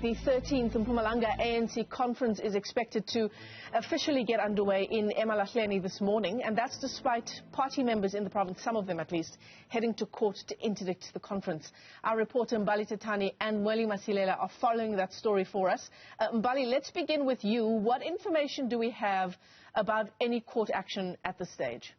The 13th Mpumalanga ANC conference is expected to officially get underway in Emalahleni this morning, and that's despite party members in the province, some of them at least, heading to court to interdict the conference. Our reporter Mbali Thethani and Mweli Masilela are following that story for us. Mbali, let's begin with you. What information do we have about any court action at this stage?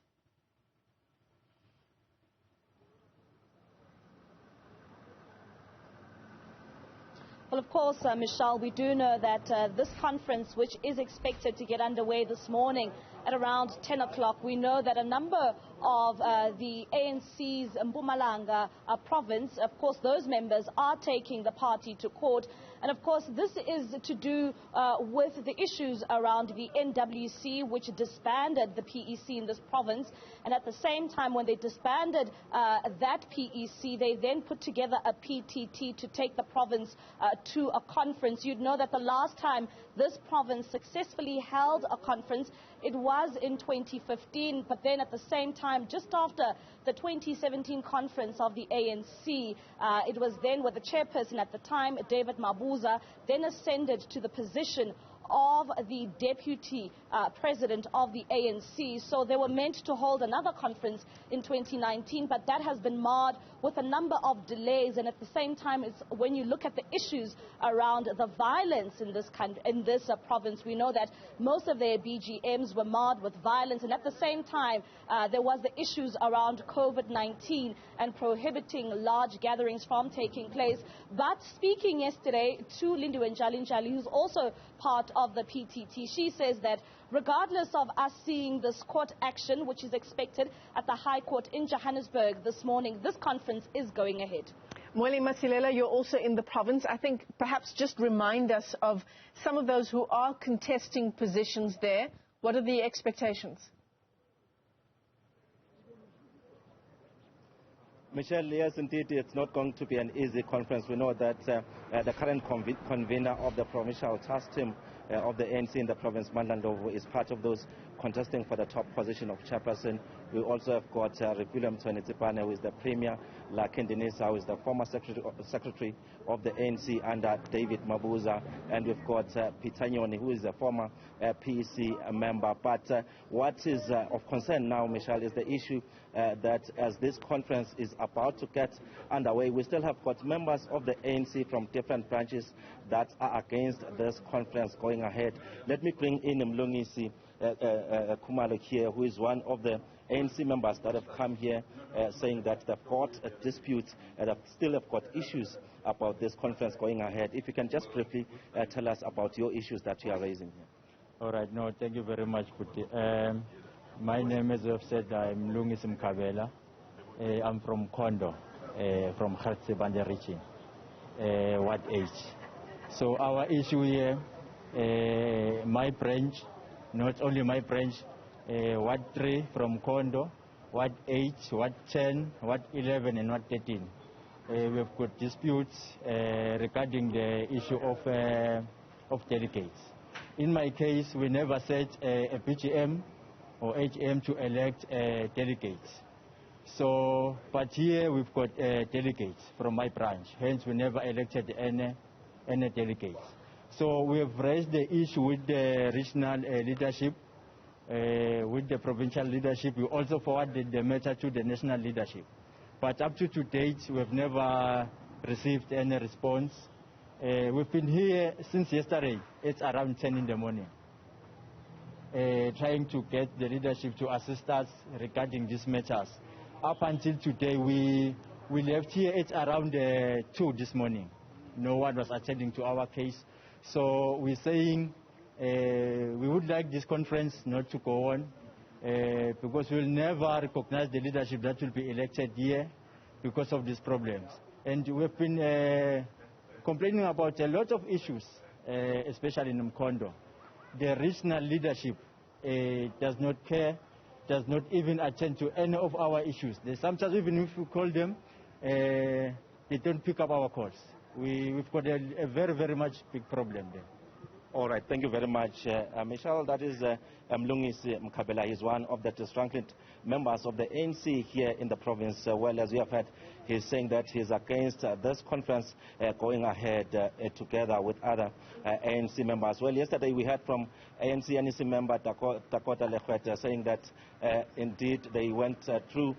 Well, of course, Michelle, we do know that this conference, which is expected to get underway this morning at around 10 o'clock, we know that a number of the ANC's Mpumalanga province, of course, those members are taking the party to court. And of course, this is to do with the issues around the NWC, which disbanded the PEC in this province. And at the same time, when they disbanded that PEC, they then put together a PTT to take the province to a conference. You'd know that the last time this province successfully held a conference, it was in 2015, but then at the same time, just after the 2017 conference of the ANC, it was then with the chairperson at the time, David Mabuza, then ascended to the position of the deputy president of the ANC. So they were meant to hold another conference in 2019, but that has been marred with a number of delays. And at the same time, it's when you look at the issues around the violence in this province, we know that most of their BGMs were marred with violence. And at the same time, there was the issues around COVID-19 and prohibiting large gatherings from taking place. But speaking yesterday to Lindiwe Njali, who's also part of the PTT, she says that regardless of us seeing this court action, which is expected at the High Court in Johannesburg this morning, this conference is going ahead. Mweli Masilela, you're also in the province. I think perhaps just remind us of some of those who are contesting positions there. What are the expectations? Michelle, yes, indeed, it's not going to be an easy conference. We know that the current convener of the provincial task team of the ANC in the province, Mandla, is part of those contesting for the top position of chairperson. We also have got William Tsipane, who is the premier, Lakendinisa, who is the former secretary of the ANC under David Mabuza, and we've got Peter Nyoni, who is a former PEC member. But what is of concern now, Michelle, is the issue that as this conference is about to get underway, we still have got members of the ANC from different branches that are against this conference going ahead. Let me bring in Mlungisi Khumalo here, who is one of the ANC members that have come here saying that they've got disputes and still have got issues about this conference going ahead. If you can just briefly tell us about your issues that you are raising here. All right, no, thank you very much, Puti. My name, as I've said, I'm Lungisi Mkabela. I'm from Kondo, from Hartsebande region, Ward H. So our issue here, my branch, not only my branch, Ward 3 from Kondo, Ward 8, Ward 10, Ward 11 and Ward 13. We've got disputes regarding the issue of delegates. In my case, we never set a BGM or HM to elect delegates. So, but here we've got delegates from my branch, hence we never elected any delegates. So we have raised the issue with the regional leadership, with the provincial leadership. We also forwarded the matter to the national leadership. But up to date, we have never received any response. We've been here since yesterday. It's around 10 in the morning, trying to get the leadership to assist us regarding these matters. Up until today, we left here, it's around 2 this morning. No one was attending to our case. So we're saying we would like this conference not to go on because we'll never recognize the leadership that will be elected here because of these problems. And we've been complaining about a lot of issues, especially in Mkondo. The regional leadership does not care, does not even attend to any of our issues. Sometimes even if we call them, they don't pick up our calls. We've got a very, very much big problem there. All right, thank you very much, Michelle. That is Mlungisi Mkabela. He's one of the disgruntled members of the ANC here in the province. Well, as you have heard, he's saying that he's against this conference going ahead together with other ANC members. Well, yesterday we heard from ANC NEC member Dakota Lekwete saying that indeed they went through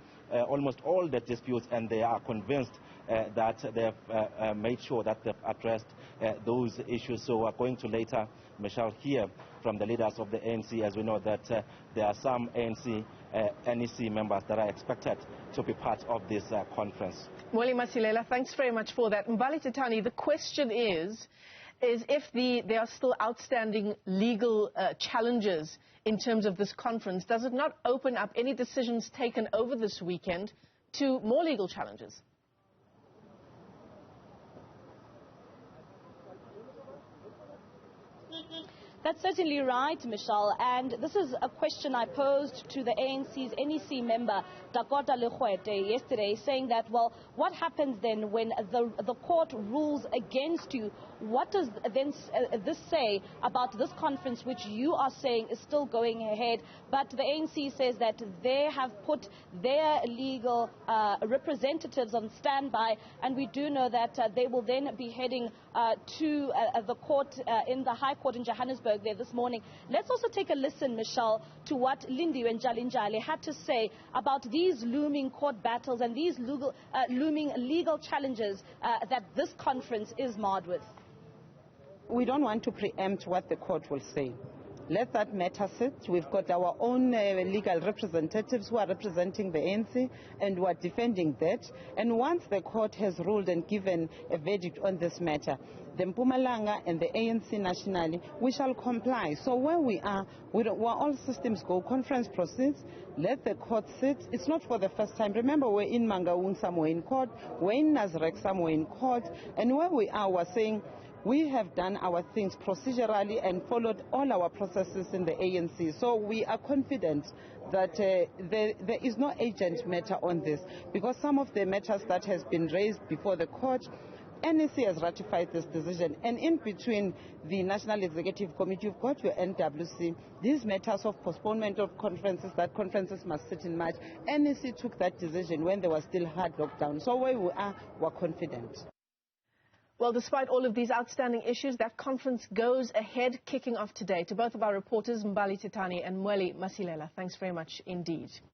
almost all the disputes and they are convinced that they've made sure that they've addressed those issues. So we're going to later, Michelle, hear from the leaders of the ANC, as we know that there are some ANC NEC members that are expected to be part of this conference. Mweli, Masilela, thanks very much for that. Mbali, Thethani, the question is if there are still outstanding legal challenges in terms of this conference, does it not open up any decisions taken over this weekend to more legal challenges? That's certainly right, Michelle, and this is a question I posed to the ANC's NEC member, Dakota Lekwete, yesterday, saying that, well, what happens then when the court rules against you? What does then this say about this conference, which you are saying is still going ahead? But the ANC says that they have put their legal representatives on standby, and we do know that they will then be heading to the court in the High Court in Johannesburg there this morning. Let's also take a listen, Michelle, to what Lindiwe Njali had to say about these looming court battles and these looming legal challenges that this conference is marred with. We don't want to preempt what the court will say. Let that matter sit. We've got our own legal representatives who are representing the ANC and who are defending that. And once the court has ruled and given a verdict on this matter, the Mpumalanga and the ANC nationally, we shall comply. So where we are, where all systems go, conference proceeds, let the court sit. It's not for the first time. Remember, we're in Mangaung somewhere in court, we're in Nazareth somewhere in court, and where we are, we're saying, we have done our things procedurally and followed all our processes in the ANC. So we are confident that there is no urgent matter on this, because some of the matters that has been raised before the court, NEC has ratified this decision. And in between the National Executive Committee, you've got your NWC. These matters of postponement of conferences, that conferences must sit in March. NEC took that decision when there was still hard lockdown. So where we are, we're confident. Well, despite all of these outstanding issues, that conference goes ahead, kicking off today. To both of our reporters, Mbali, Thethani and Mweli, Masilela, thanks very much indeed.